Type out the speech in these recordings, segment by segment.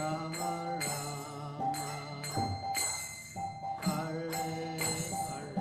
Rama Rama, Hare Hare,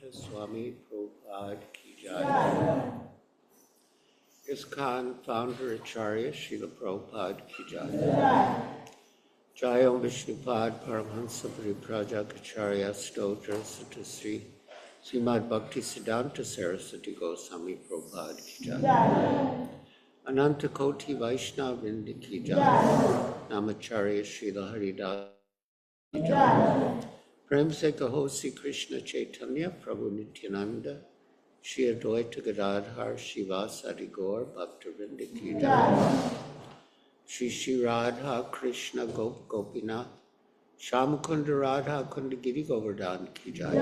Bhakta Swami Prabhupada Ki Jai. ISKCON founder Acharya Srila Prabhupada Ki Jai. Jai Om Vishnupad Paramhansa Pariprajak Acharya Stotra Satasri Srimad Bhakti Siddhanta Saraswati Goswami Prabhupada Ki Jai. Ananta Koti Vaishnava Vrinda Ki Jai. Namacharya Srila Haridas Ki Jai. Prem Se Kaho Sri Krishna Chaitanya Prabhu Nityananda Shri Advaita Gadadhar Shivasadi Gaur Bhaktivinoda Ki Jai. Shri Shri Radha Krishna Gop Gopinath Shyamukunda Radha Kundagiri Govardhan Ki Jai.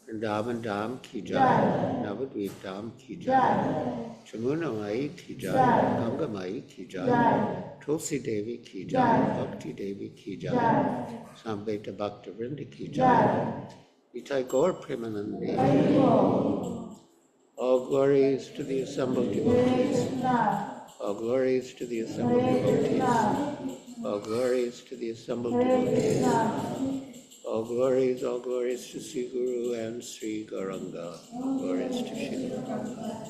Vrindavan Dham Ki Jai. Navadvip Dham Ki Jai. Chamuna Mai Ki Jai. Ganga Mai Ki Jai. Tulsi Devi Ki Jai. Bhakti Devi Ki Jai. Samveta Bhaktivinoda Ki Jai. Nitai Gaur Premanande. All glories to the assembled devotees. All glories to the assembled devotees. All glories to the assembled devotees. All glories to Sri Guru and Sri Gauranga. All glories to Srila Prabhupada.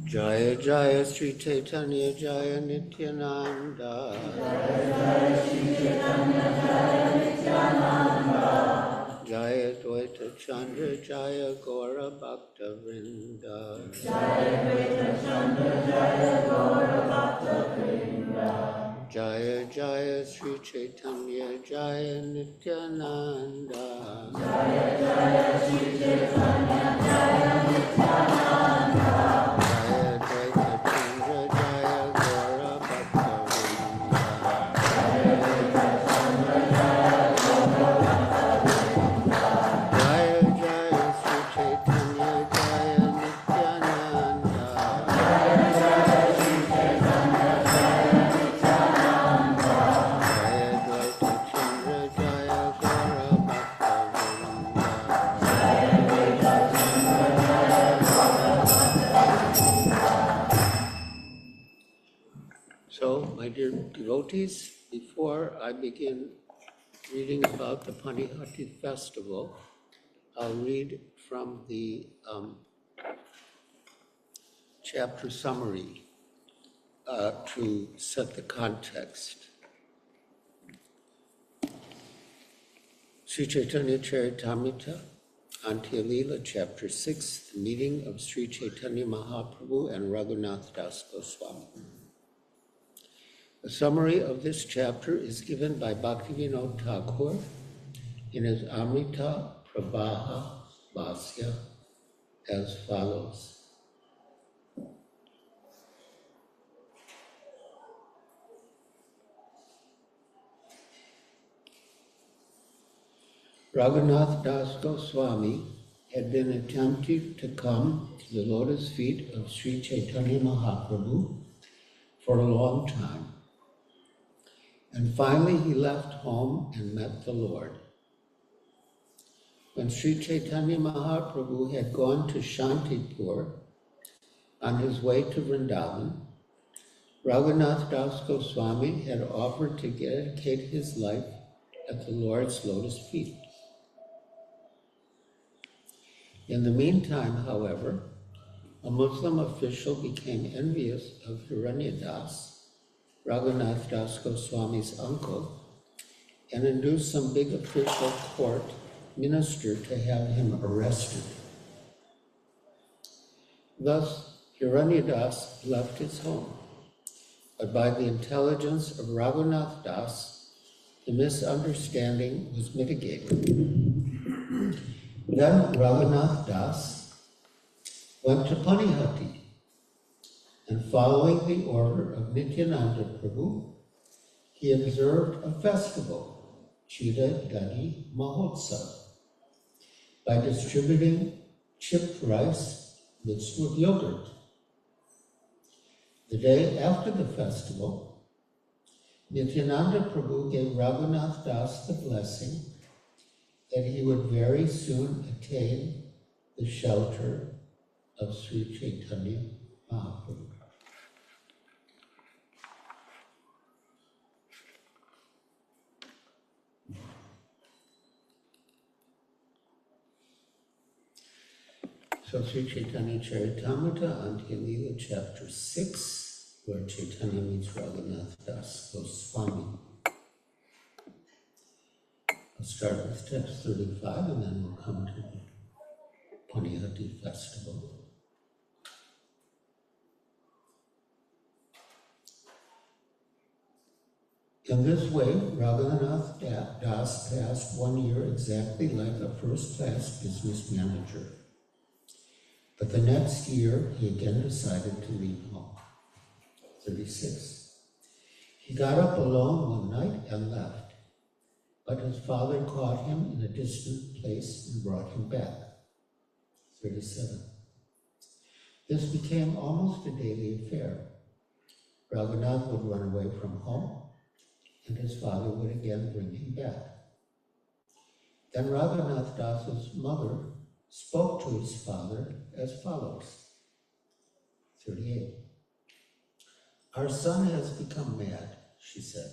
Jaya Jaya Sri Chaitanya Jaya Nityananda. Jaya Jaya Sri Chaitanya Jaya Nityananda. Jaya Dvaita Chandra Jaya Gaura Bhakta Vrinda. Jaya Dvaita Chandra Jaya Gaura Bhakta Vrinda. Jaya Jaya Sri Chaitanya Jaya Nityananda. Jaya Jaya Sri Chaitanya Jaya Nityananda. So, my dear devotees, before I begin reading about the Panihati festival, I'll read from the chapter summary to set the context. Sri Chaitanya Charitamrita, Antya Leela, chapter 6, the meeting of Sri Chaitanya Mahaprabhu and Raghunath Das Goswami. A summary of this chapter is given by Bhaktivinoda Thakur in his Amrita Prabhaha Bhasya as follows. Raghunath Das Goswami had been attempting to come to the lotus feet of Sri Chaitanya Mahaprabhu for a long time. And finally he left home and met the Lord. When Sri Chaitanya Mahaprabhu had gone to Shantipur on his way to Vrindavan, Raghunath Das Goswami had offered to dedicate his life at the Lord's lotus feet. In the meantime, however, a Muslim official became envious of Hiranyadas, Raghunath Das Goswami's uncle, and induced some big official court minister to have him arrested. Thus, Hiranyadas left his home, but by the intelligence of Raghunath Das, the misunderstanding was mitigated. Then Raghunath Das went to Panihati, and following the order of Nityananda Prabhu, he observed a festival, Chida Dadi Mahotsav, by distributing chipped rice mixed with yogurt. The day after the festival, Nityananda Prabhu gave Raghunath Das the blessing that he would very soon attain the shelter of Sri Chaitanya Mahaprabhu. So Sri Chaitanya Charitamrita, Antya Lila, chapter 6, where Chaitanya meets Raghunath Das Goswami. I'll start with text 35 and then we'll come to the Panihati festival. In this way, Raghunath Das passed 1 year exactly like a first-class business manager. But the next year, he again decided to leave home. 36. He got up alone one night and left, but his father caught him in a distant place and brought him back. 37. This became almost a daily affair. Raghunath would run away from home, and his father would again bring him back. Then Raghunath Das's mother spoke to his father as follows. 38. Our son has become mad, she said.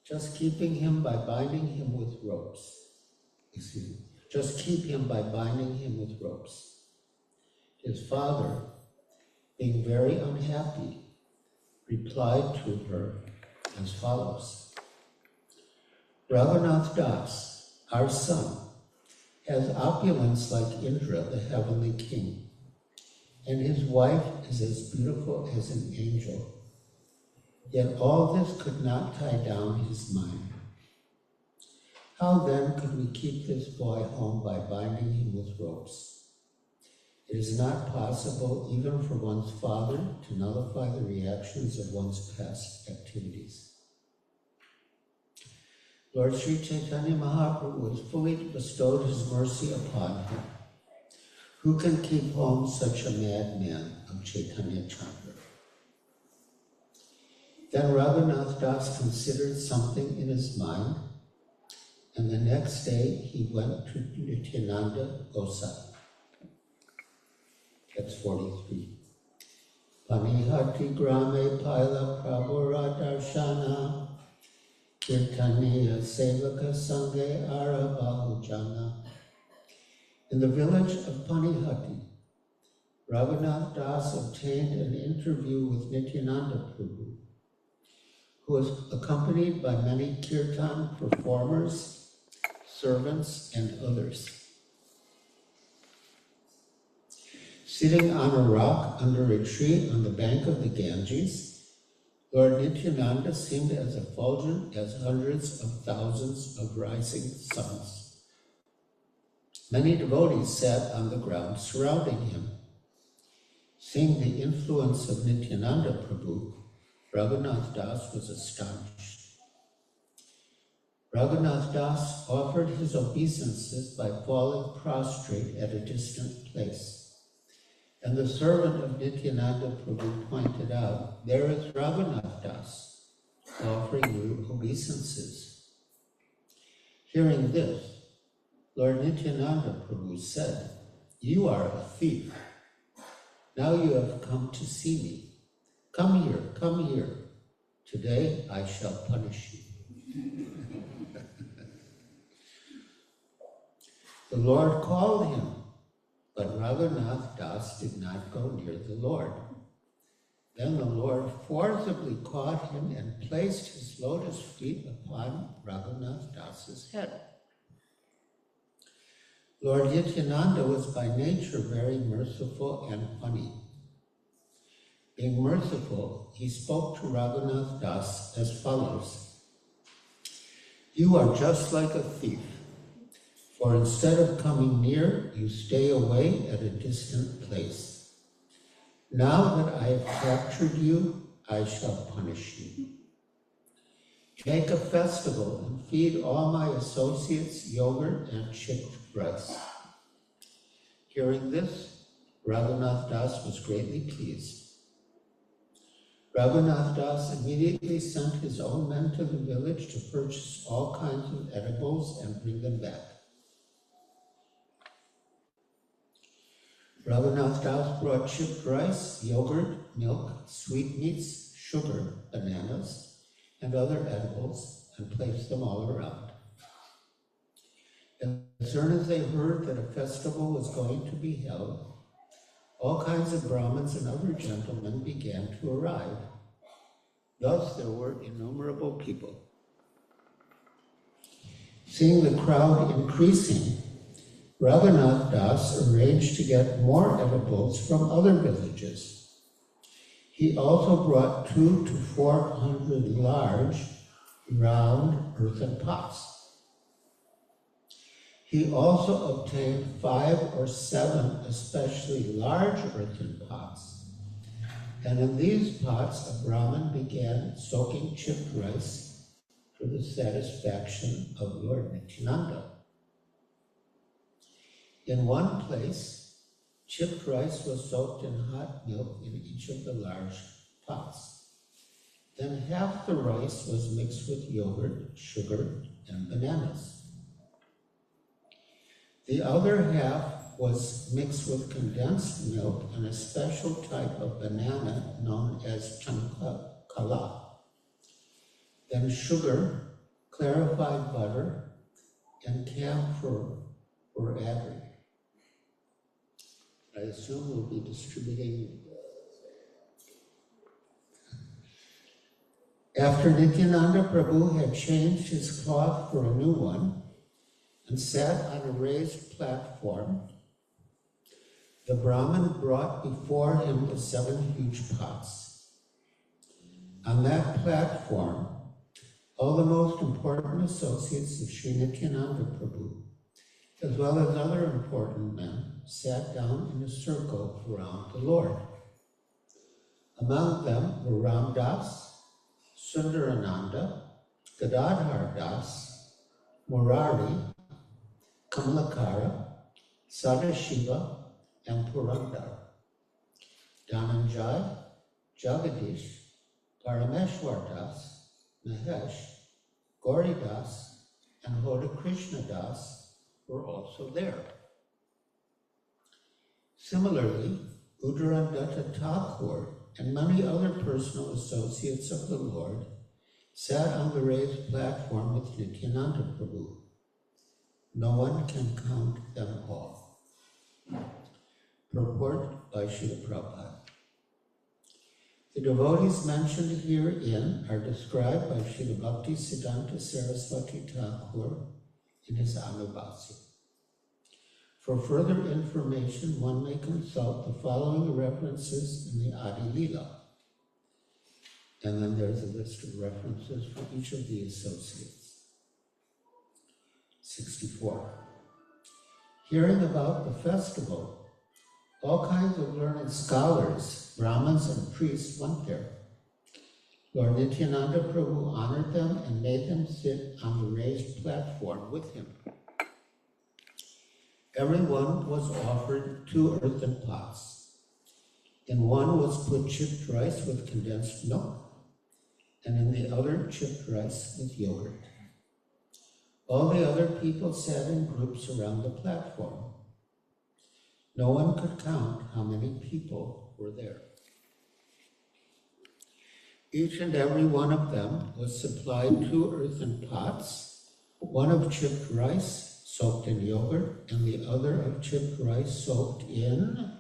Just keeping him by binding him with ropes. Just keep him by binding him with ropes. His father, being very unhappy, replied to her as follows. Raghunath Das, our son, has opulence like Indra, the heavenly king, and his wife is as beautiful as an angel. Yet all this could not tie down his mind. How then could we keep this boy home by binding him with ropes? It is not possible even for one's father to nullify the reactions of one's past activities. Lord Sri Chaitanya Mahaprabhu has fully bestowed his mercy upon him. Who can keep home such a madman of Chaitanya Chandra? Then Raghunath Das considered something in his mind, and the next day he went to Nityananda Gosai. Text 43. Panihati grame paila prabhura darshana Kirtaniya Sevaka Sanghe Arabahujana. In the village of Panihati, Raghunath Das obtained an interview with Nityananda Prabhu, who was accompanied by many kirtan performers, servants, and others. Sitting on a rock under a tree on the bank of the Ganges, Lord Nityananda seemed as effulgent as hundreds of thousands of rising suns. Many devotees sat on the ground surrounding him. Seeing the influence of Nityananda Prabhu, Raghunath Das was astonished. Raghunath Das offered his obeisances by falling prostrate at a distant place. And the servant of Nityananda Prabhu pointed out, there is Raghunath Das offering you obeisances. Hearing this, Lord Nityananda Prabhu said, you are a thief. Now you have come to see me. Come here, come here. Today I shall punish you. The Lord called him, but Raghunath Das did not go near the Lord. Then the Lord forcibly caught him and placed his lotus feet upon Raghunath Das's head. Lord Nityananda was by nature very merciful and funny. Being merciful, he spoke to Raghunath Das as follows. You are just like a thief, for instead of coming near, you stay away at a distant place. Now that I have captured you, I shall punish you. Make a festival and feed all my associates yogurt and chipped rice. Hearing this, Raghunath Das was greatly pleased. Raghunath Das immediately sent his own men to the village to purchase all kinds of edibles and bring them back. Raghunath Das brought chipped rice, yogurt, milk, sweetmeats, sugar, bananas, and other edibles, and placed them all around. As soon as they heard that a festival was going to be held, all kinds of Brahmins and other gentlemen began to arrive. Thus there were innumerable people. Seeing the crowd increasing, Raghunath Das arranged to get more edibles from other villages. He also brought 200 to 400 large, round earthen pots. He also obtained 5 or 7 especially large earthen pots. And in these pots, a Brahmin began soaking chipped rice for the satisfaction of Lord Nityananda. In one place, chipped rice was soaked in hot milk in each of the large pots. Then half the rice was mixed with yogurt, sugar, and bananas. The other half was mixed with condensed milk and a special type of banana known as chankala. Then sugar, clarified butter, and camphor were added. I assume we'll be distributing. After Nityananda Prabhu had changed his cloth for a new one and sat on a raised platform, the Brahmin brought before him the 7 huge pots. On that platform, all the most important associates of Sri Nityananda Prabhu, as well as other important men, sat down in a circle around the Lord. Among them were Ram Das, Sundarananda, Gadadhar Das, Murari, Kamalakara, Sadashiva, and Purandar. Dhananjay, Jagadish, Parameshwar Das, Mahesh, Gauri Das, and Hoda Krishna Das were also there. Similarly, Udarandatta Thakur and many other personal associates of the Lord sat on the raised platform with Nityananda Prabhu. No one can count them all. Purport by Srila Prabhupada. The devotees mentioned herein are described by Srila Bhakti Siddhanta Saraswati Thakur in his Anubhasya. For further information, one may consult the following references in the Adi Leela. And then there's a list of references for each of the associates. 64. Hearing about the festival, all kinds of learned scholars, Brahmins and priests went there. Lord Nityananda Prabhu honored them and made them sit on the raised platform with him. Everyone was offered 2 earthen pots. In one was put chipped rice with condensed milk, and in the other chipped rice with yogurt. All the other people sat in groups around the platform. No one could count how many people were there. Each and every one of them was supplied 2 earthen pots, one of chipped rice soaked in yogurt, and the other of chipped rice soaked in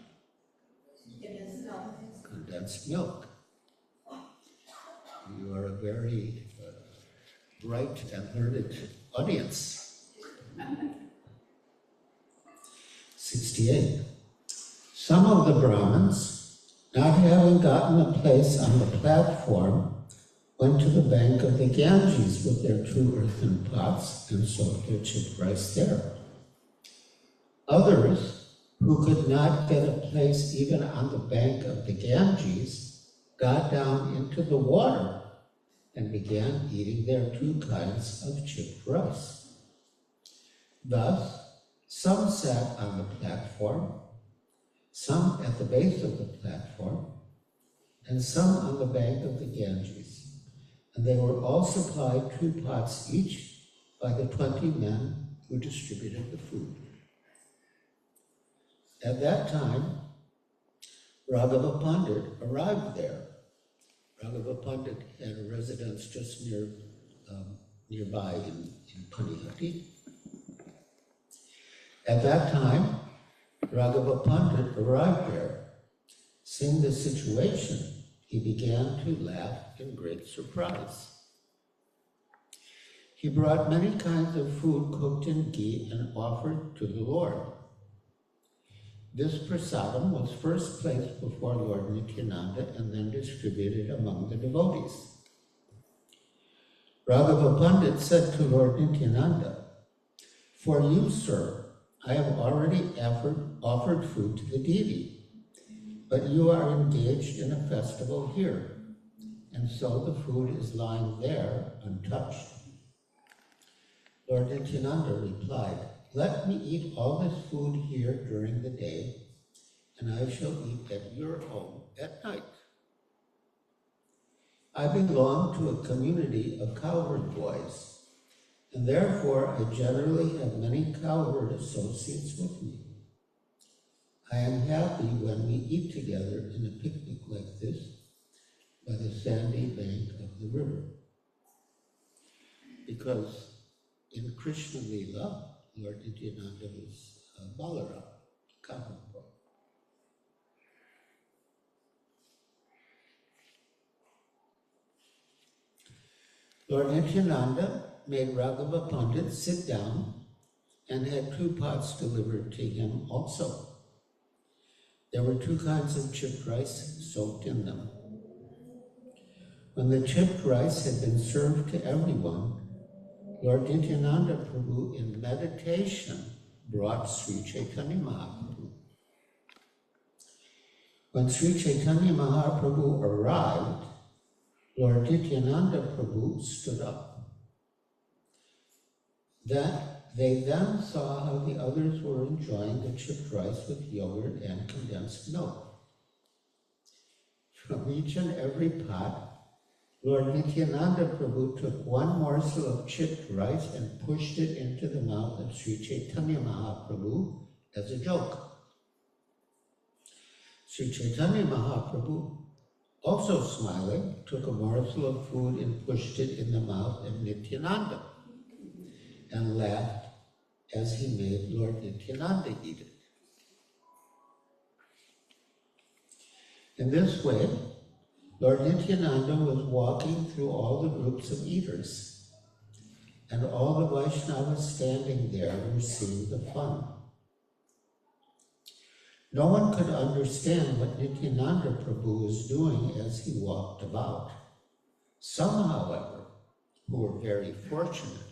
condensed milk. You are a very bright and learned audience. 68. Some of the Brahmins, not having gotten a place on the platform, went to the bank of the Ganges with their 2 earthen pots and soaked their chipped rice there. Others, who could not get a place even on the bank of the Ganges, got down into the water and began eating their 2 kinds of chipped rice. Thus, some sat on the platform, some at the base of the platform, and some on the bank of the Ganges. And they were all supplied 2 pots each by the 20 men who distributed the food. At that time, Raghava Pandit arrived there. Raghava Pandit had a residence just nearby in Panihati. At that time, Raghava Pandit arrived there. Seeing the situation, he began to laugh in great surprise. He brought many kinds of food cooked in ghee and offered to the Lord. This prasadam was first placed before Lord Nityananda and then distributed among the devotees. Raghava Pandit said to Lord Nityananda, "For you, sir, I have already offered food to the deity, but you are engaged in a festival here, and so the food is lying there untouched." Lord Nityananda replied, "Let me eat all this food here during the day, and I shall eat at your home at night. I belong to a community of cowherd boys, and therefore I generally have many cowherd associates with me. I am happy when we eat together in a picnic like this by the sandy bank of the river." Because in Krishna Lila, Lord Nityananda was Balaram, cowherd boy. Lord Nityananda made Raghava Pandit sit down and had 2 pots delivered to him also. There were 2 kinds of chipped rice soaked in them. When the chipped rice had been served to everyone, Lord Nityananda Prabhu in meditation brought Sri Chaitanya Mahaprabhu. When Sri Chaitanya Mahaprabhu arrived, Lord Nityananda Prabhu stood up. They then saw how the others were enjoying the chipped rice with yogurt and condensed milk. From each and every pot, Lord Nityananda Prabhu took 1 morsel of chipped rice and pushed it into the mouth of Sri Chaitanya Mahaprabhu as a joke. Sri Chaitanya Mahaprabhu, also smiling, took a morsel of food and pushed it in the mouth of Nityananda and laughed as he made Lord Nityananda eat it. In this way, Lord Nityananda was walking through all the groups of eaters, and all the Vaishnavas standing there were seeing the fun. No one could understand what Nityananda Prabhu was doing as he walked about. Some, however, who were very fortunate,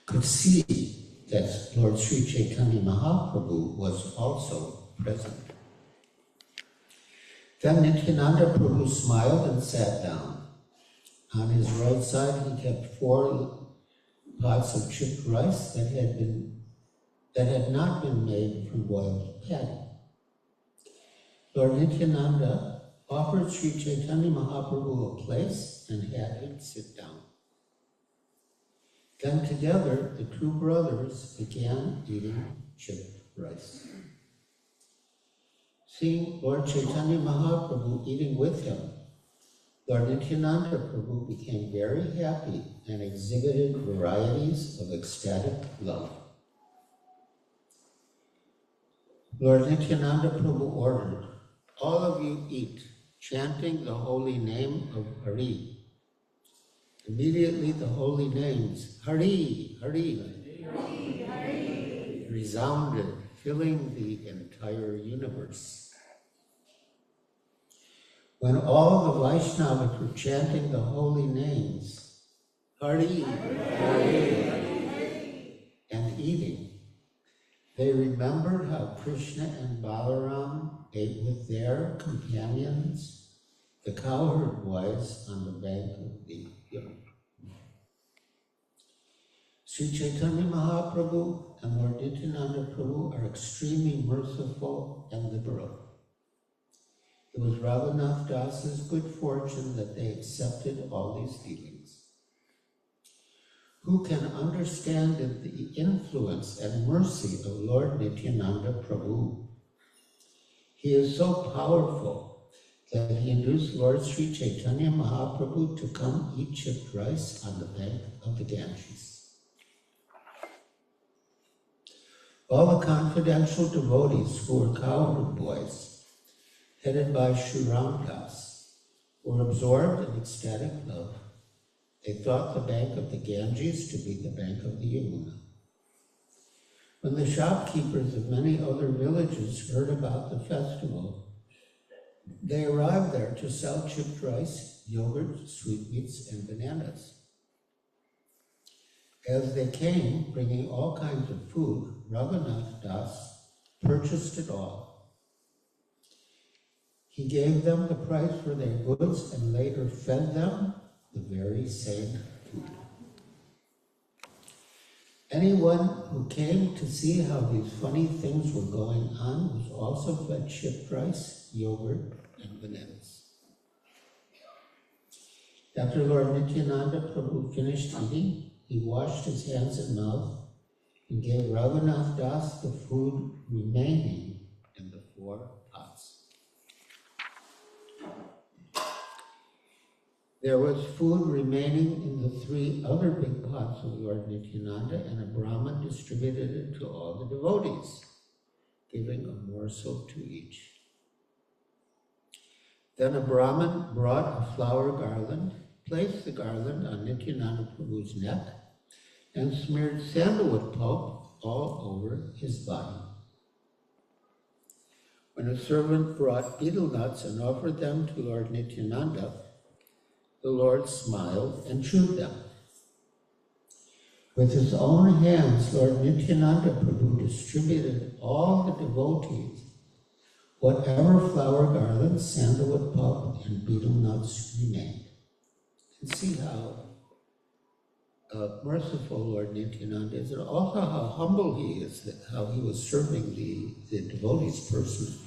could see that Lord Sri Chaitanya Mahaprabhu was also present. Then Nityananda Prabhu smiled and sat down. On his right side, he kept 4 pots of chipped rice that had not been made from boiled paddy. Lord Nityananda offered Sri Chaitanya Mahaprabhu a place and had him sit down. Then together, the 2 brothers began eating chipped rice. Seeing Lord Chaitanya Mahaprabhu eating with him, Lord Nityananda Prabhu became very happy and exhibited varieties of ecstatic love. Lord Nityananda Prabhu ordered, "All of you eat, chanting the holy name of Hari." Immediately the holy names, Hari, Hari, Hari, Hari, resounded, filling the entire universe. When all the Vaishnavas were chanting the holy names, Hari, Hari, Hari, and eating, they remembered how Krishna and Balaram ate with their companions, the cowherd boys on the bank of the river. Sri Chaitanya Mahaprabhu and Lord Nityananda Prabhu are extremely merciful and liberal. It was Raghunath Das's good fortune that they accepted all these dealings. Who can understand the influence and mercy of Lord Nityananda Prabhu? He is so powerful that he induced Lord Sri Chaitanya Mahaprabhu to come eat chipped rice on the bank of the Ganges. All the confidential devotees who were cowherd boys, headed by Sri Ram Das, were absorbed in ecstatic love. They thought the bank of the Ganges to be the bank of the Yamuna. When the shopkeepers of many other villages heard about the festival, they arrived there to sell chipped rice, yogurt, sweetmeats, and bananas. As they came, bringing all kinds of food, Raghunath Das purchased it all. He gave them the price for their goods and later fed them the very same food. Anyone who came to see how these funny things were going on was also fed chipped rice, yogurt, and bananas. After Lord Nityananda Prabhu finished eating, he washed his hands and mouth and gave Raghunath Das the food remaining in the 4 pots. There was food remaining in the 3 other big pots of Lord Nityananda, and a Brahmin distributed it to all the devotees, giving a morsel to each. Then a Brahmin brought a flower garland, placed the garland on Nityananda Prabhu's neck, and smeared sandalwood pulp all over his body. When a servant brought betel nuts and offered them to Lord Nityananda, the Lord smiled and chewed them. With his own hands, Lord Nityananda Prabhu distributed all the devotees whatever flower garlands, sandalwood pulp, and betel nuts remained. And see how merciful Lord Nityananda is, and also how humble he is, that how he was serving the devotees personally.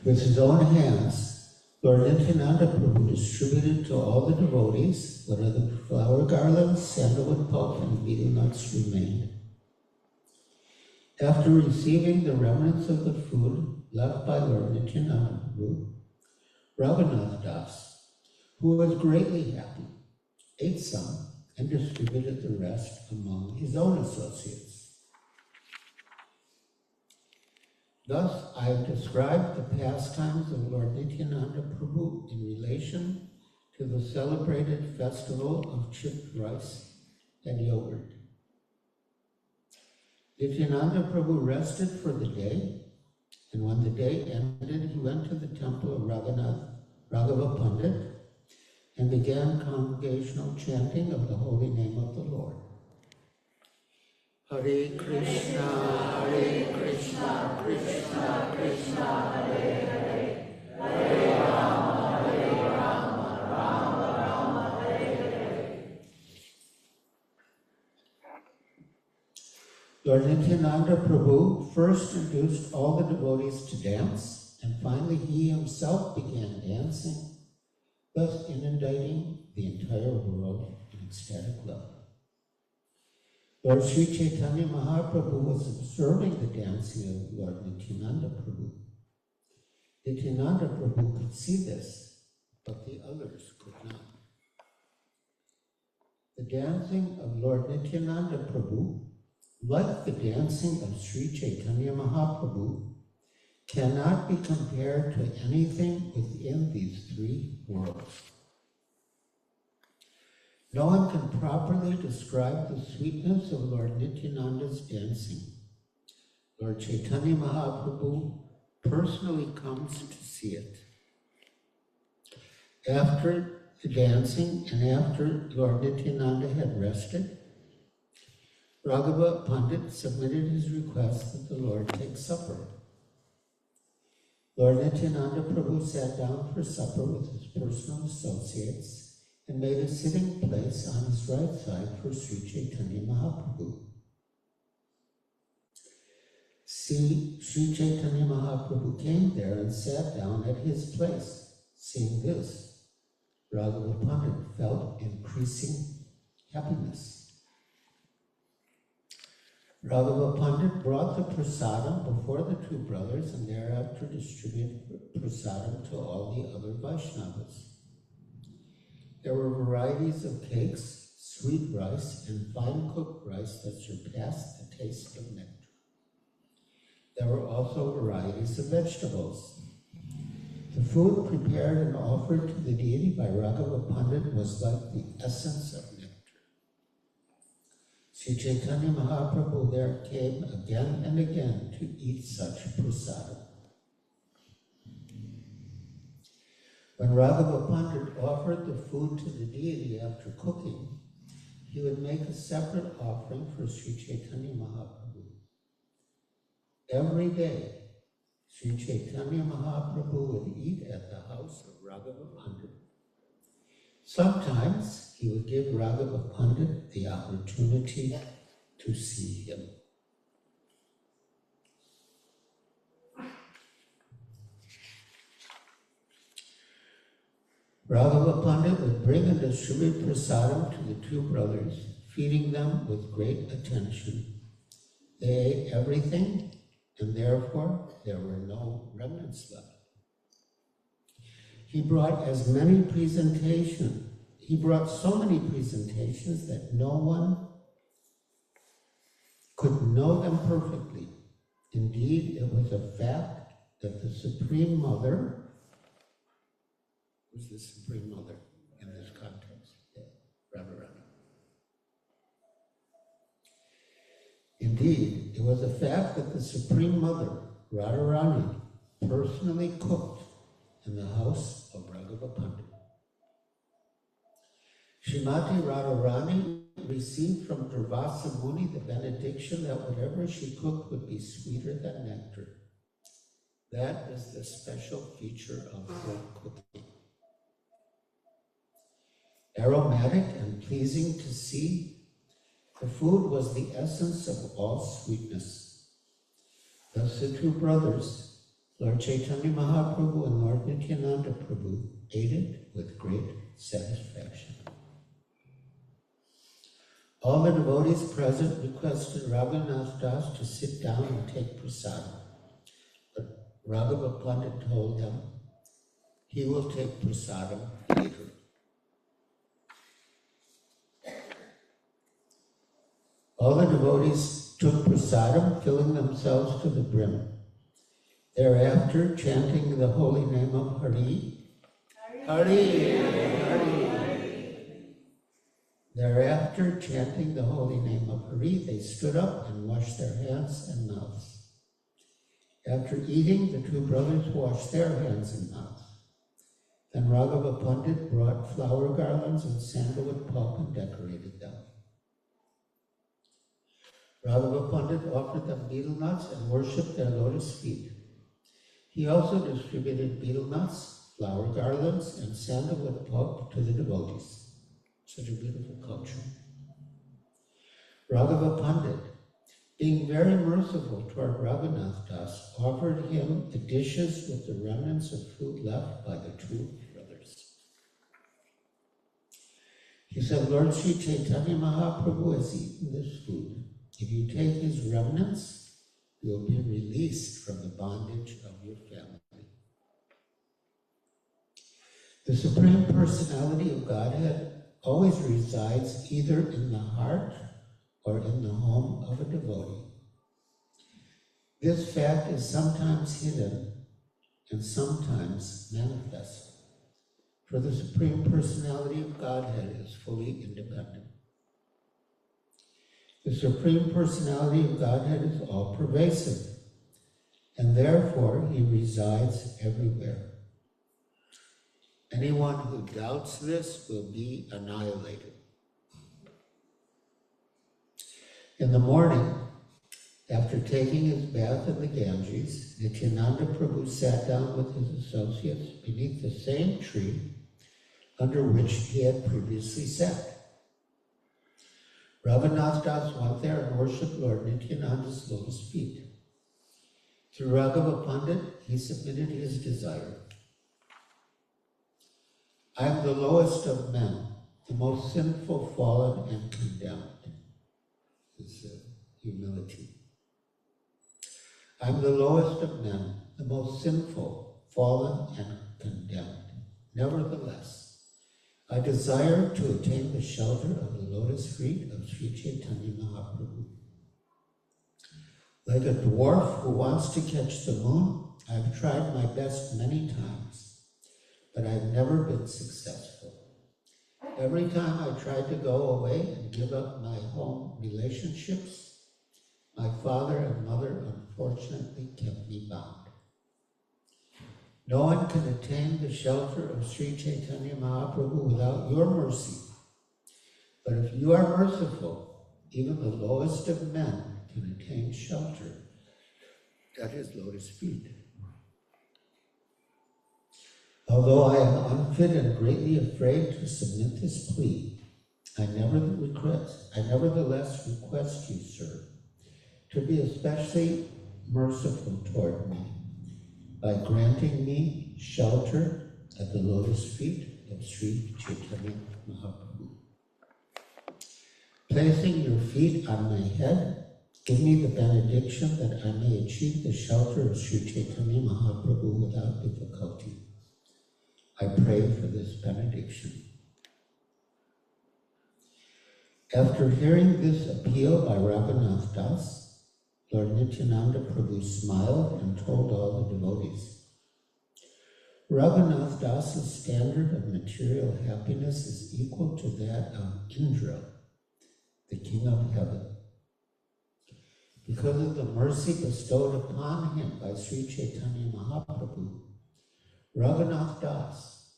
With his own hands, Lord Nityananda Prabhu distributed to all the devotees whatever flower garlands, sandalwood pulp, and betel nuts remained. After receiving the remnants of the food left by Lord Nityananda Prabhu, Raghunath Das, who was greatly happy, ate some and distributed the rest among his own associates. Thus, I have described the pastimes of Lord Nityananda Prabhu in relation to the celebrated festival of chipped rice and yogurt. Nityananda Prabhu rested for the day, and when the day ended, he went to the temple of Raghava Pandit and began congregational chanting of the holy name of the Lord. Hare Krishna, Krishna Krishna, Hare Hare, Hare Rama, Rama Rama, Hare Hare. Lord Nityananda Prabhu first induced all the devotees to dance, and finally he himself began dancing, thus inundating the entire world in ecstatic love. Lord Sri Chaitanya Mahaprabhu was observing the dancing of Lord Nityananda Prabhu. Nityananda Prabhu could see this, but the others could not. The dancing of Lord Nityananda Prabhu, like the dancing of Sri Chaitanya Mahaprabhu, cannot be compared to anything within these 3 worlds. No one can properly describe the sweetness of Lord Nityananda's dancing. Lord Chaitanya Mahaprabhu personally comes to see it. After the dancing and after Lord Nityananda had rested, Raghava Pandit submitted his request that the Lord take supper. Lord Nityananda Prabhu sat down for supper with his personal associates and made a sitting place on his right side for Sri Chaitanya Mahaprabhu. Sri Chaitanya Mahaprabhu came there and sat down at his place. Seeing this, Raghava Pandit felt increasing happiness. Raghava Pandit brought the prasadam before the two brothers and thereafter distributed prasadam to all the other Vaishnavas. There were varieties of cakes, sweet rice, and fine-cooked rice that surpassed the taste of nectar. There were also varieties of vegetables. The food prepared and offered to the deity by Raghava Pandit was like the essence of nectar. Sri Chaitanya Mahaprabhu there came again and again to eat such prasadam. When Raghava Pandit offered the food to the deity after cooking, he would make a separate offering for Sri Chaitanya Mahaprabhu. Every day, Sri Chaitanya Mahaprabhu would eat at the house of Raghava Pandit. Sometimes he would give Raghava Pandit the opportunity to see him. Raghava Pandit would bring and distribute prasadam to the two brothers, feeding them with great attention. They ate everything, and therefore there were no remnants left. He brought so many presentations that no one could know them perfectly. Indeed, it was a fact that the Supreme Mother was the Supreme Mother in this context, Radharani. Indeed, it was a fact that the Supreme Mother, Radharani, personally cooked in the house of Raghava Pandit. Srimati Radharani received from Durvasa Muni the benediction that whatever she cooked would be sweeter than nectar. That is the special feature of her cooking. Aromatic and pleasing to see, the food was the essence of all sweetness. Thus the two brothers, Lord Chaitanya Mahaprabhu and Lord Nityananda Prabhu, ate it with great satisfaction. All the devotees present requested Raghunath Das to sit down and take prasadam. But Raghava Pandit told them he will take prasadam later. All the devotees took prasadam, filling themselves to the brim. Thereafter, chanting the holy name of Hari, Hari, Hari. Thereafter, chanting the holy name of Hari, they stood up and washed their hands and mouths. After eating, the two brothers washed their hands and mouths. Then Raghava Pandit brought flower garlands and sandalwood pulp and decorated them. Raghava Pandit offered them betel nuts and worshipped their lotus feet. He also distributed betel nuts, flower garlands, and sandalwood pulp to the devotees. Such a beautiful culture. Raghava Pandit, being very merciful toward Raghunath Das, offered him the dishes with the remnants of food left by the two brothers. He said, Lord Sri Chaitanya Mahaprabhu has eaten this food. If you take his remnants, you will be released from the bondage of your family. The Supreme Personality of Godhead always resides either in the heart or in the home of a devotee. This fact is sometimes hidden and sometimes manifest, for the Supreme Personality of Godhead is fully independent. The Supreme Personality of Godhead is all-pervasive, and therefore he resides everywhere. Anyone who doubts this will be annihilated. In the morning, after taking his bath in the Ganges, Nityananda Prabhu sat down with his associates beneath the same tree under which he had previously sat. Raghunath Das went there and worshipped Lord Nityananda's lotus feet. Through Raghava Pandit, he submitted his desire. I am the lowest of men, the most sinful, fallen, and condemned. This is humility. I am the lowest of men, the most sinful, fallen, and condemned. Nevertheless, I desire to attain the shelter of the lotus feet of Sri Chaitanya Mahaprabhu. Like a dwarf who wants to catch the moon, I've tried my best many times, but I've never been successful. Every time I tried to go away and give up my home relationships, my father and mother unfortunately kept me bound. No one can attain the shelter of Sri Chaitanya Mahaprabhu without your mercy. But if you are merciful, even the lowest of men can attain shelter at his lotus feet. Although I am unfit and greatly afraid to submit this plea, I nevertheless request you, sir, to be especially merciful toward me by granting me shelter at the lotus feet of Sri Chaitanya Mahaprabhu. Placing your feet on my head, give me the benediction that I may achieve the shelter of Sri Chaitanya Mahaprabhu without difficulty. I pray for this benediction. After hearing this appeal by Raghunath Das, Lord Nityananda Prabhu smiled and told all the devotees, Raghunath Das's standard of material happiness is equal to that of Indra, the king of heaven. Because of the mercy bestowed upon him by Sri Chaitanya Mahaprabhu, Raghunath Das,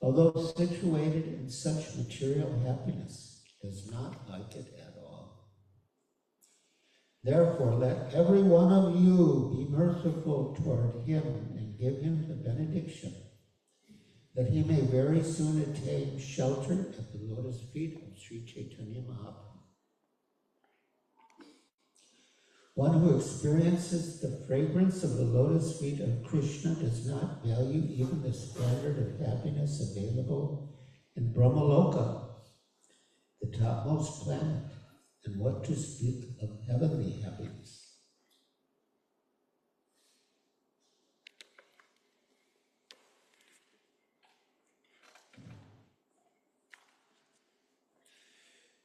although situated in such material happiness, does not like it at all. Therefore, let every one of you be merciful toward him and give him the benediction, that he may very soon attain shelter at the lotus feet of Sri Chaitanya Mahaprabhu. One who experiences the fragrance of the lotus feet of Krishna does not value even the standard of happiness available in Brahmaloka, the topmost planet, and what to speak of heavenly happiness.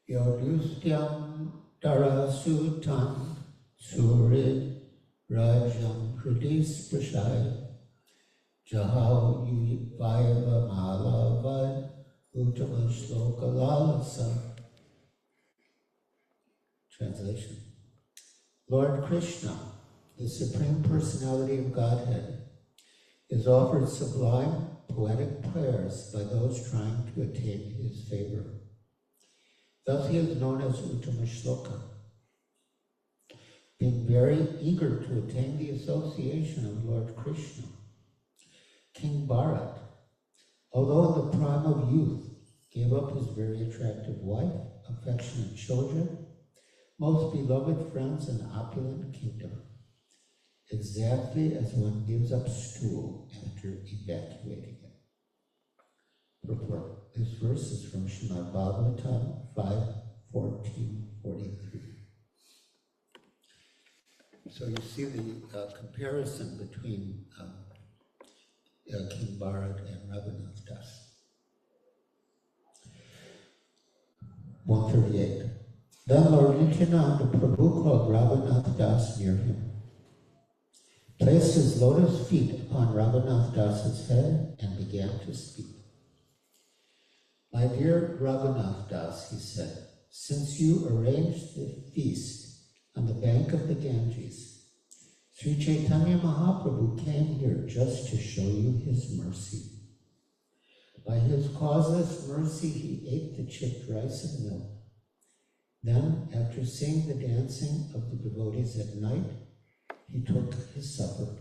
Yodustyam Tarasutam Surid Rajam Hridis Prashai Jahau Vaiva Malavad Uttama Shloka Lalasa. Translation. Lord Krishna, the Supreme Personality of Godhead, is offered sublime poetic prayers by those trying to attain his favor. Thus he is known as Uttama Shloka. Being very eager to attain the association of Lord Krishna, King Bharat, although in the prime of youth, gave up his very attractive wife, affectionate children, most beloved friends, and opulent kingdom, exactly as one gives up stool after evacuating it. Purport. This verse is from Srimad Bhagavatam 5:14-43. So you see the comparison between King Bharat and Raghunath Das. 138. Then Lord Nityananda Prabhu called Raghunath Das near him, placed his lotus feet upon Raghunath Das's head, and began to speak. My dear Raghunath Das, he said, since you arranged the feast on the bank of the Ganges, Sri Chaitanya Mahaprabhu came here just to show you his mercy. By his causeless mercy, he ate the chipped rice and milk. Then, after seeing the dancing of the devotees at night, he took his supper.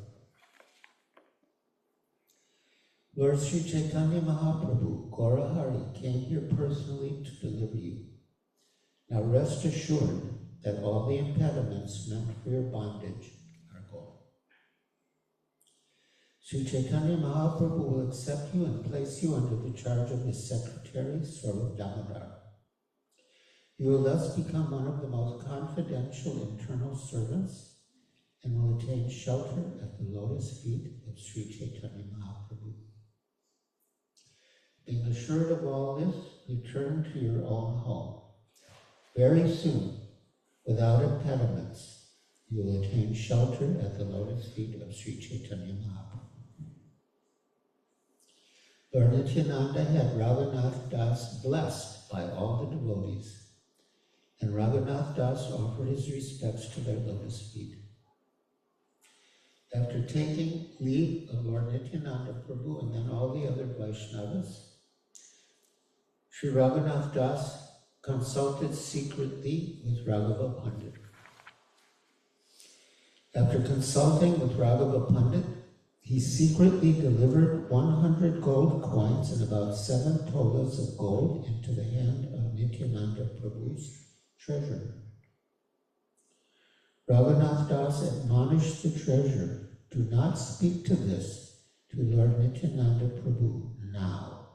Lord Sri Chaitanya Mahaprabhu, Gaurahari, came here personally to deliver you. Now rest assured that all the impediments meant for your bondage are gone. Sri Chaitanya Mahaprabhu will accept you and place you under the charge of his secretary, Swarup Damodar. You will thus become one of the most confidential internal servants and will attain shelter at the lotus feet of Sri Chaitanya Mahaprabhu. Being assured of all this, return to your own home. Very soon, without impediments, you will attain shelter at the lotus feet of Sri Chaitanya Mahaprabhu. Lord Nityananda had Raghunath Das blessed by all the devotees, and Raghunath Das offered his respects to their lotus feet. After taking leave of Lord Nityananda Prabhu and then all the other Vaishnavas, Sri Raghunath Das consulted secretly with Raghava Pandit. After consulting with Raghava Pandit, he secretly delivered 100 gold coins and about 7 tolas of gold into the hand of Nityananda Prabhu's treasurer. Raghunath Das admonished the treasurer, do not speak to this to Lord Nityananda Prabhu now,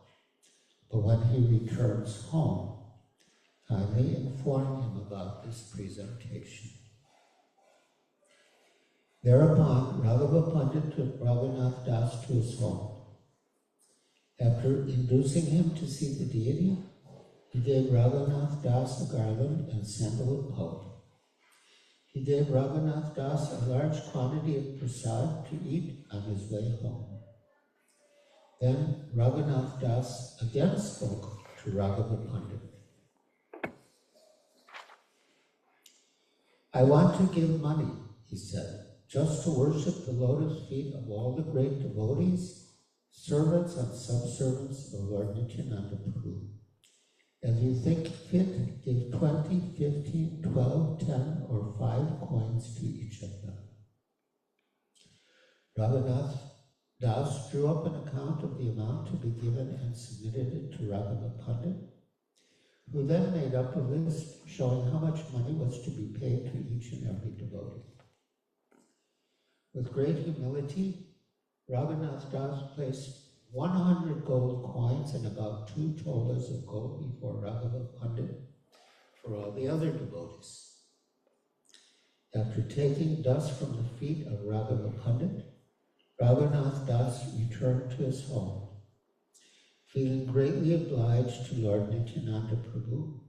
but when he returns home, kindly inform him about this presentation. Thereupon, Raghava Pandit took Raghunath Das to his home. After inducing him to see the deity, he gave Raghunath Das a garland and sandalwood pulp. He gave Raghunath Das a large quantity of prasad to eat on his way home. Then Raghunath Das again spoke to Raghava Pandit. I want to give money, he said, just to worship the lotus feet of all the great devotees, servants and subservants of Lord Nityananda Prabhu. As you think fit, give 20, 15, 12, 10, or 5 coins to each of them. Raghunath Das drew up an account of the amount to be given and submitted it to Raghava Pandit, who then made up a list showing how much money was to be paid to each and every devotee. With great humility, Raghunath Das placed 100 gold coins and about 2 tolas of gold before Raghava Pandit for all the other devotees. After taking dust from the feet of Raghava Pandit, Raghunath Das returned to his home, feeling greatly obliged to Lord Nityananda Prabhu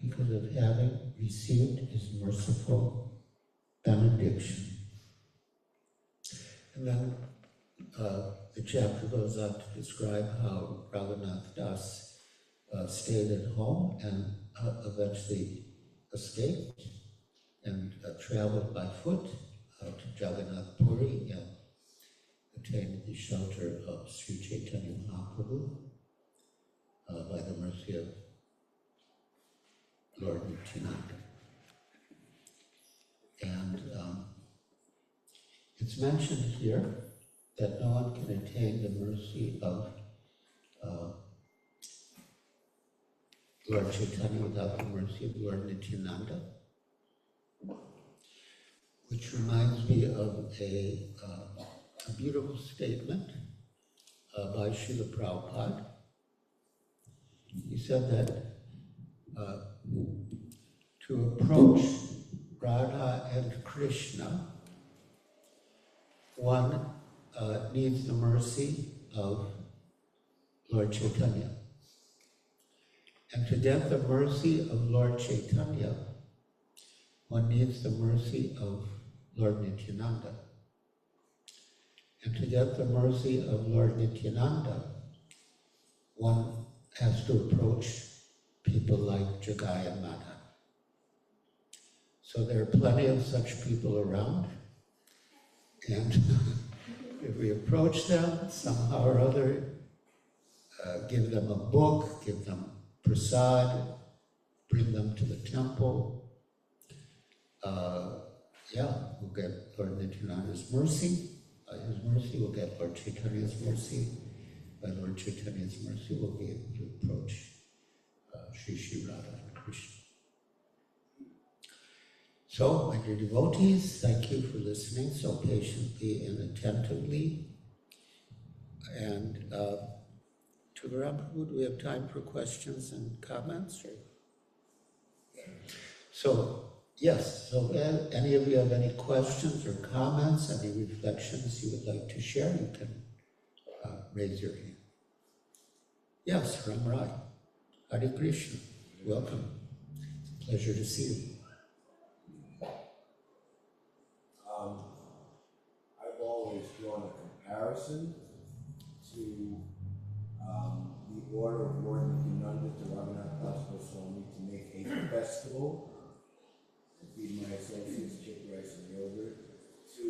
because of having received his merciful benediction. And then the chapter goes on to describe how Raghunath Das stayed at home and eventually escaped and traveled by foot to Jagannath Puri and attained the shelter of Sri Chaitanya Mahaprabhu by the mercy of Lord Nityananda. And it's mentioned here that no one can attain the mercy of Lord Chaitanya without the mercy of Lord Nityananda, which reminds me of a beautiful statement by Srila Prabhupada. He said that to approach Radha and Krishna, one needs the mercy of Lord Chaitanya. And to get the mercy of Lord Chaitanya, one needs the mercy of Lord Nityananda. And to get the mercy of Lord Nityananda, one has to approach people like Jagai and Madha. So there are plenty of such people around, and if we approach them somehow or other, give them a book, give them prasad, bring them to the temple, we'll get Lord Nityananda's mercy. By his mercy, we'll get Lord Chaitanya's mercy. By Lord Chaitanya's mercy, we'll be able to approach Shri Radha and Krishna. So, my dear devotees, thank you for listening so patiently and attentively. And to Prabhu, do we have time for questions and comments? So, yes, so any of you have any questions or comments, any reflections you would like to share, you can raise your hand. Yes, Ram Rai. Hare Krishna. Welcome. It's a pleasure to see you. I've always drawn a comparison to the order of Lord Nityananda to Raghunath Das Goswami to make a festival and feed my associates chick rice and yogurt, to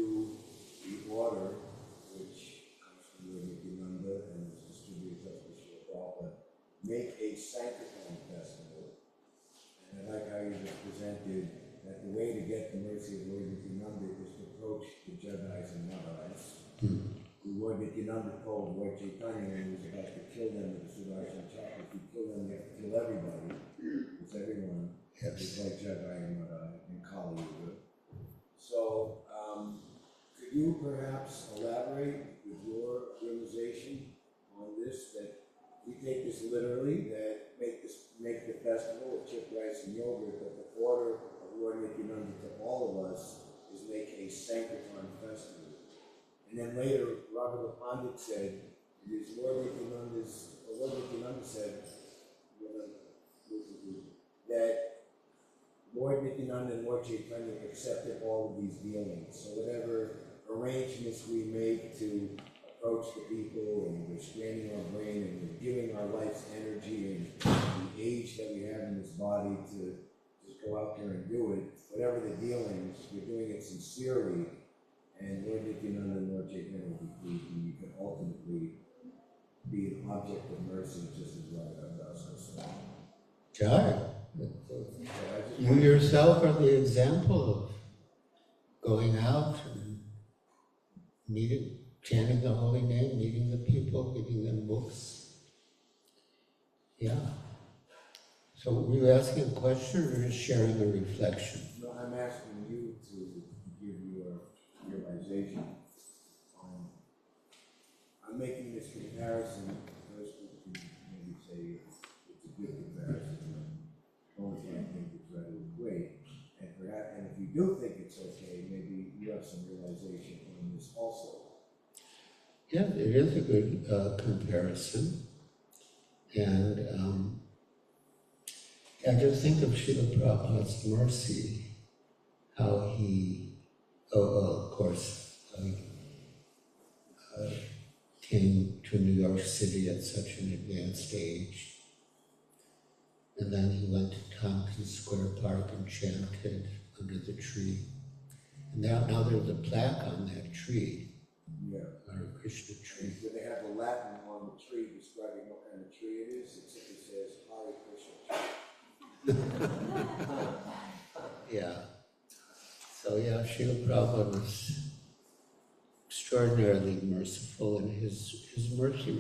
the order which comes from Lord Nityananda and is distributed to Srila Prabhupada, make a sanctifying festival. And I like how you just presented that the way to get the mercy of Lord Nityananda is to approach the Jadais and Madhais. Lord Nityananda told Lord Chaitanya when he was about to kill them with the Sudarshan Chakra, if you kill them, you have to kill everybody. It's everyone. Yes. It's like Jadai and Madhai in Kali Yuga. So, could you perhaps elaborate with your realization on this, that we take this literally, that make the festival of chip rice and yogurt, but the order of Lord Nityananda to all of us is make a sanctifying festival. And then later, Raghunath Pandit said, Lord Nityananda said that Lord Nityananda and Lord Chaitanya accepted all of these dealings. So whatever arrangements we make to approach the people, and we're straining our brain, and we're giving our life's energy and the age that we have in this body to just go out there and do it, whatever the dealings, we're doing it sincerely. And Lord Nityananda and Lord Chaitanya will be pleased, and you can ultimately be an object of mercy just as Raghunath Das Goswami. Jai. You yourself are the example of going out and meeting, chanting the holy name, meeting the people, giving them books. Yeah. So were you asking a question or just sharing a reflection? No, I'm asking you to give your realization on. I'm making this comparison. First, we can maybe say it's a good comparison. Only I think it's rather great. And perhaps, and if you do think it's okay, maybe you have some realization on this also. Yeah, it is a good comparison. And I just think of Srila Prabhupada's mercy, how he, of course, came to New York City at such an advanced age. And then he went to Tompkins Square Park and chanted under the tree. And now there's a plaque on that tree. Yeah. Hare Krishna tree. So they have the Latin on the tree describing what kind of tree it is. It simply says Hare Krishna tree. Yeah. So yeah, Srila Prabhupada was extraordinarily merciful, and his mercy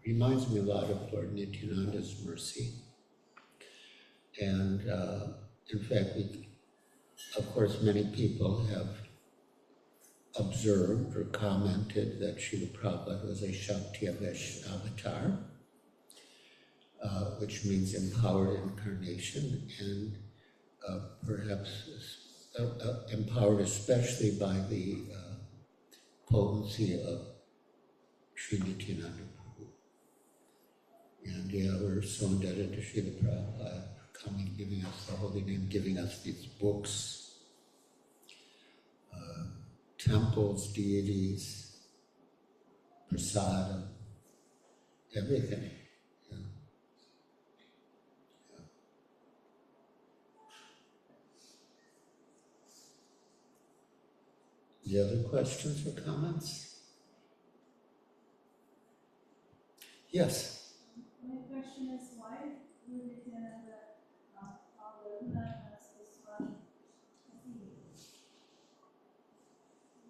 reminds me a lot of Lord Nityananda's mercy. And in fact, of course, many people have observed or commented that Srila Prabhupada was a Shakti avatar, which means empowered incarnation, and perhaps empowered especially by the potency of Sri Nityananda Prabhu. And yeah, we're so indebted to Srila Prabhupada for coming, giving us the holy name, giving us these books, temples, deities, prasadam, everything. Yeah. Yeah. Any other questions or comments? Yes. My question is, why would Nityananda call Laguna as this one?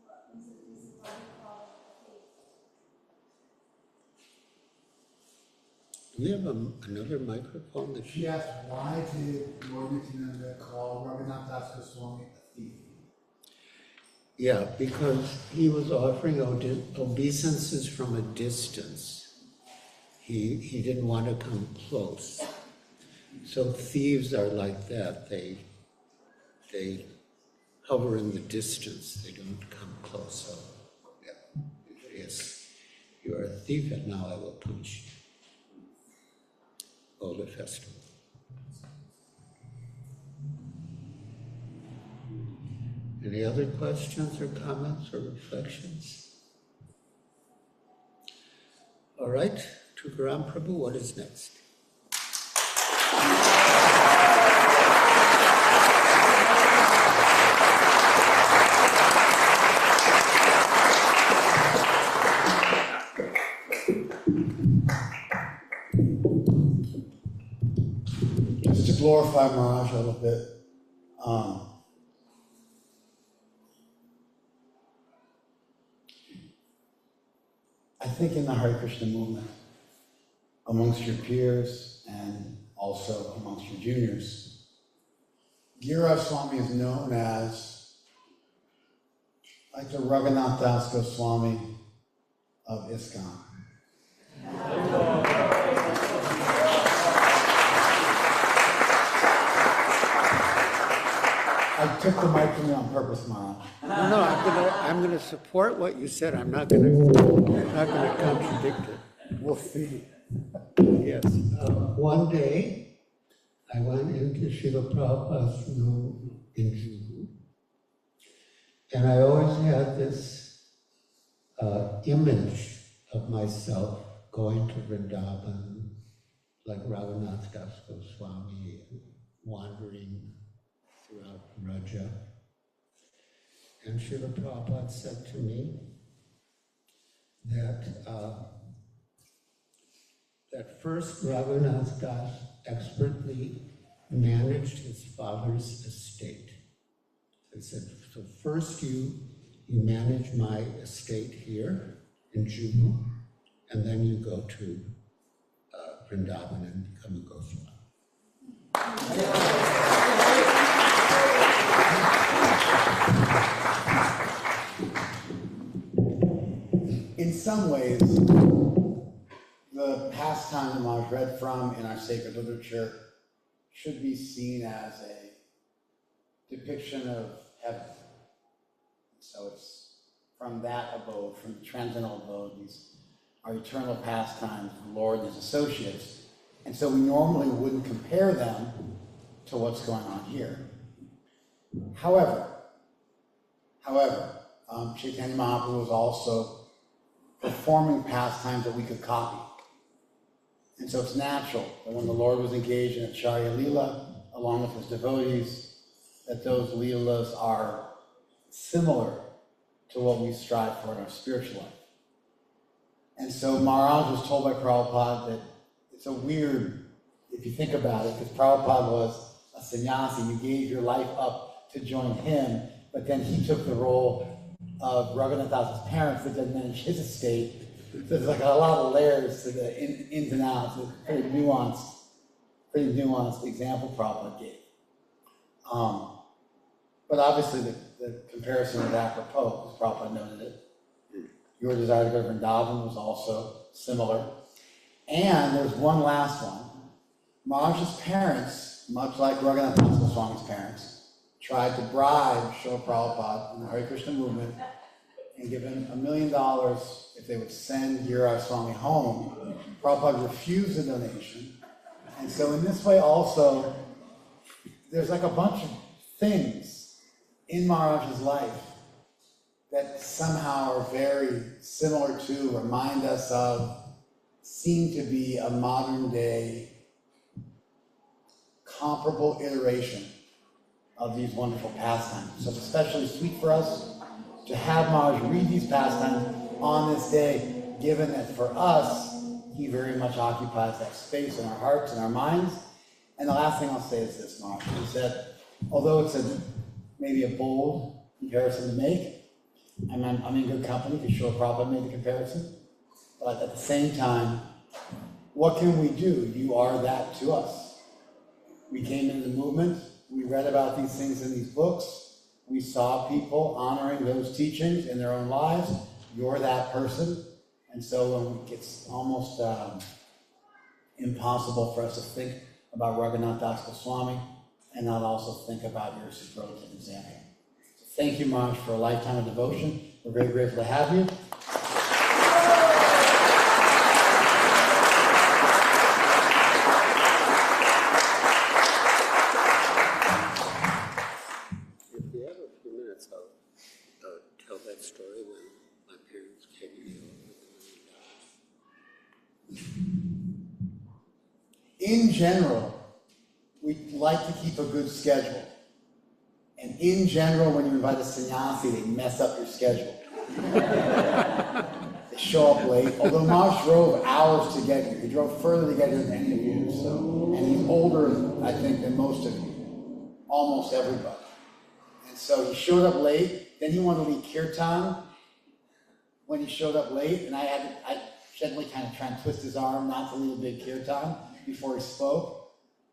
What is it why they call it? Do we have another microphone that She asked, why did Lord Nityananda call Raghunath Das Goswami a thief? Yeah, because he was offering obeisances from a distance. He didn't want to come close. So thieves are like that. They hover in the distance. They don't come close. So, yeah, yes, you are a thief, and now I will punish you. Hold a festival. Any other questions or comments or reflections? All right, Tukaram Prabhu, what is next? Just to glorify Maharaj a little bit, I think in the Hare Krishna movement, amongst your peers and also amongst your juniors, Giriraj Swami is known as like the Raghunath Das Goswami of ISKCON. I took the mic from you on purpose, Maharaj. No, I'm gonna support what you said. I'm not gonna contradict it. We'll see. Yes. One day, I went into Srila Prabhupada's room in Juhu, and I always had this image of myself going to Vrindavan, like Raghunath Das Goswami, wandering throughout Raja. And Srila Prabhupada said to me that that first Raghunath Das expertly managed his father's estate. He said, so first you manage my estate here in Juhu, and then you go to Vrindavan and become a Goswami. In some ways, the pastime that Maharaj read from in our sacred literature should be seen as a depiction of heaven. So it's from that abode, from the transcendental abode, these are eternal pastimes of the Lord and his associates. And so we normally wouldn't compare them to what's going on here. However, Chaitanya Mahaprabhu was also performing pastimes that we could copy. And so it's natural that when the Lord was engaged in a Acharya Leela, along with his devotees, that those Leelas are similar to what we strive for in our spiritual life. And so Maharaj was told by Prabhupada that it's a weird, if you think about it, because Prabhupada was a sannyasi, you gave your life up to join him, but then he took the role of Raghunath Das's parents that then managed his estate. So there's like a lot of layers to the ins and outs. It's a pretty nuanced example Prabhupada gave. But obviously the comparison is apropos, because Prabhupada noted it. Your desire to go to Vrindavan was also similar. And there's one last one. Maharaj's parents, much like Raghunath Das Goswami's parents, tried to bribe Srila Prabhupada in the Hare Krishna movement and give him $1 million if they would send Giriraj Swami home. Prabhupada refused the donation. And so in this way also, there's like a bunch of things in Maharaj's life that somehow are very similar to, remind us of, seem to be a modern day comparable iteration of these wonderful pastimes. So it's especially sweet for us to have Maharaj read these pastimes on this day, given that for us, he very much occupies that space in our hearts and our minds. And the last thing I'll say is this, Maharaj, is that although it's maybe a bold comparison to make, and I'm in good company because Srila Prabhupada made the comparison, but at the same time, what can we do? You are that to us. We came into the movement, we read about these things in these books, we saw people honoring those teachings in their own lives. You're that person. And so it's almost impossible for us to think about Raghunath Das Goswami and not also think about your superlative example. So thank you, Maharaj, for a lifetime of devotion. We're very grateful to have you. If we have a few minutes, I'll tell that story when my parents came to me with $1 million. In general, we like to keep a good schedule. And in general, when you invite a sannyasi, they mess up your schedule. They show up late, although Maharaj drove hours to get here. He drove further to get here than any of you, so, and he's older, I think, than most of you, almost everybody. And so he showed up late, then he wanted to lead kirtan when he showed up late, and I gently kind of tried to twist his arm not to lead a big kirtan before he spoke.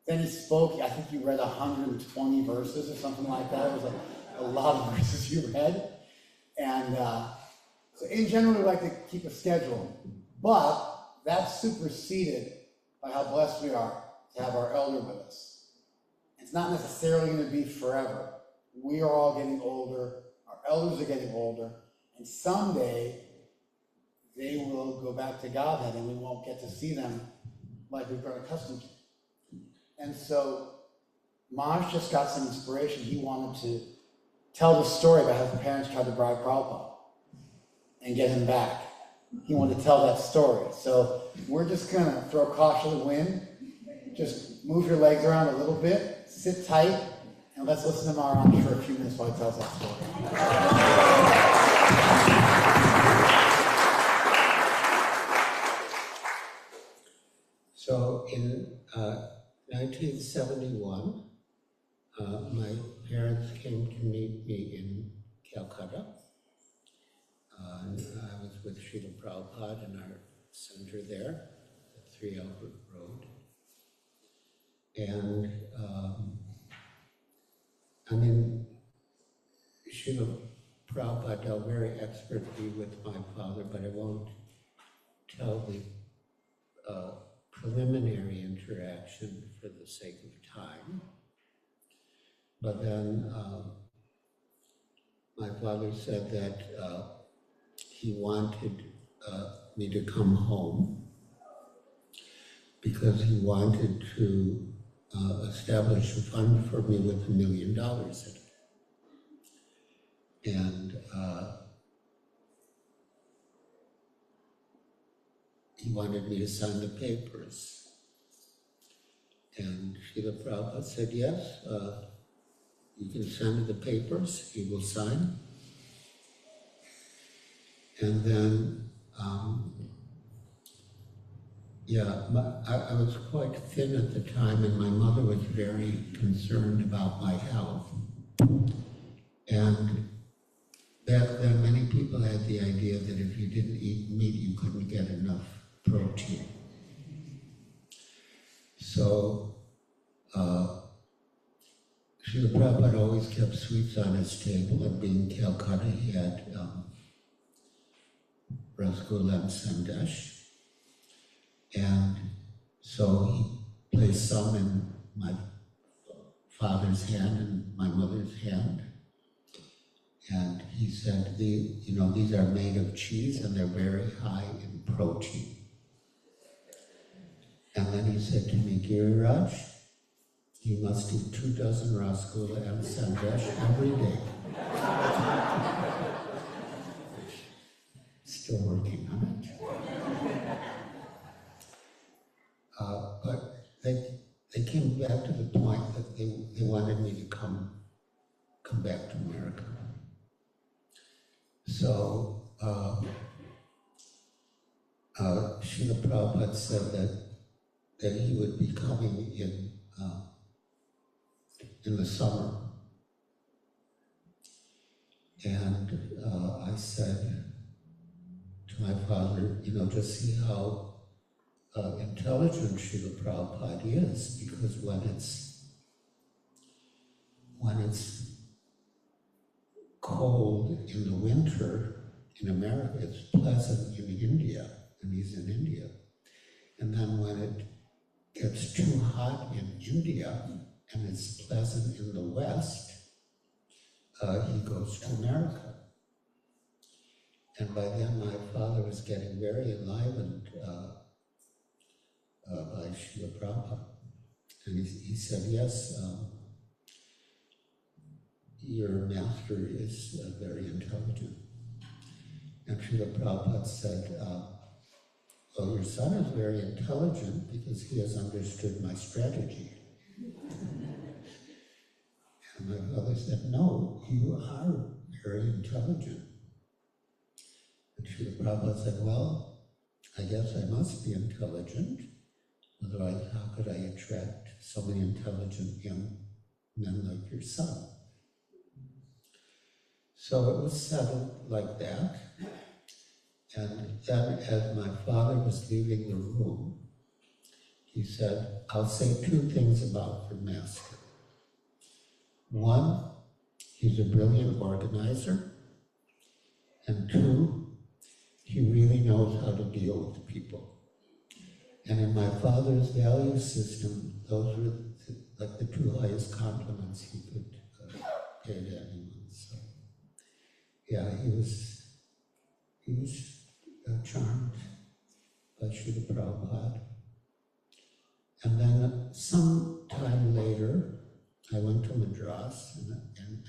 Then he spoke, I think you read 120 verses or something like that. It was a lot of verses you read. And so in general, we like to keep a schedule. But that's superseded by how blessed we are to have our elder with us. It's not necessarily going to be forever. We are all getting older. Our elders are getting older. And someday, they will go back to Godhead and we won't get to see them like we've grown accustomed to. And so Maharaj just got some inspiration. He wanted to tell the story about how his parents tried to bribe Prabhupada and get him back. He wanted to tell that story. So we're just going to throw caution to the wind. Just move your legs around a little bit, sit tight, and let's listen to Maharaj for a few minutes while he tells that story. So in 1971, my parents came to meet me in Calcutta. And I was with Srila Prabhupada in our center there, at 3 Albert Road. And I mean, Srila Prabhupada dealt very expertly with my father, but I won't tell the preliminary interaction for the sake of time. But then my father said that he wanted me to come home because he wanted to establish a fund for me with $1 million in it. And he wanted me to sign the papers. And Srila Prabhupada said, yes, you can send the papers, he will sign. And then, I was quite thin at the time, and my mother was very concerned about my health. And back then, many people had the idea that if you didn't eat meat, you couldn't get enough protein. So, Srila Prabhupada always kept sweets on his table, and being Calcutta, he had rasgulla and sandesh. And so he placed some in my father's hand and my mother's hand. And he said, these are made of cheese and they're very high in protein. And then he said to me, Giriraj, you must eat 2 dozen rasgulla and sandesh every day. Still working on it. But they came back to the point that they wanted me to come back to America. So Srila Prabhupada said that he would be coming in the summer. And I said to my father, just see how intelligent Srila Prabhupada is, because when it's cold in the winter in America. It's pleasant in India, and he's in India. And then when it gets too hot in India and it's pleasant in the West, he goes to America. And by then my father was getting very enlivened by Srila Prabhupada. And he said, yes, your master is very intelligent. And Srila Prabhupada said, well, your son is very intelligent because he has understood my strategy. And my father said, no, you are very intelligent. And Srila Prabhupada said, well, I guess I must be intelligent, otherwise how could I attract so many intelligent young men like your son? So it was settled like that. And then as my father was leaving the room, he said, I'll say two things about the master. One, he's a brilliant organizer. And two, he really knows how to deal with people. And in my father's value system, those were like the two highest compliments he could pay to anyone. So, yeah, he was charmed by Srila Prabhupada. And then some time later, I went to Madras and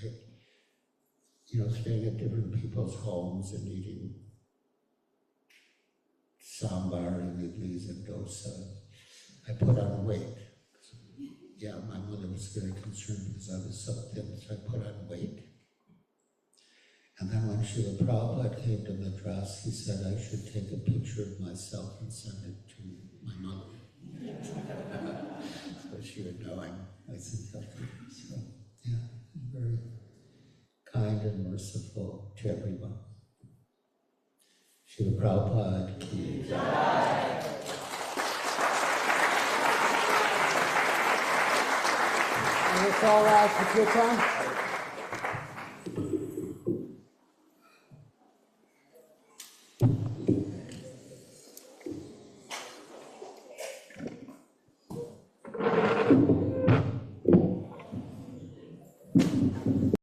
staying at different people's homes and eating sambar and idlis and dosa. I put on weight. Yeah, my mother was very concerned because I was so thin, so I put on weight. And then when Srila Prabhupada came to Madras, he said I should take a picture of myself and send it to my mother. So she would know I'm nice and healthy. So, yeah, very kind and merciful to everyone. Srila Prabhupada ki jai. And let's all rise for kirtan.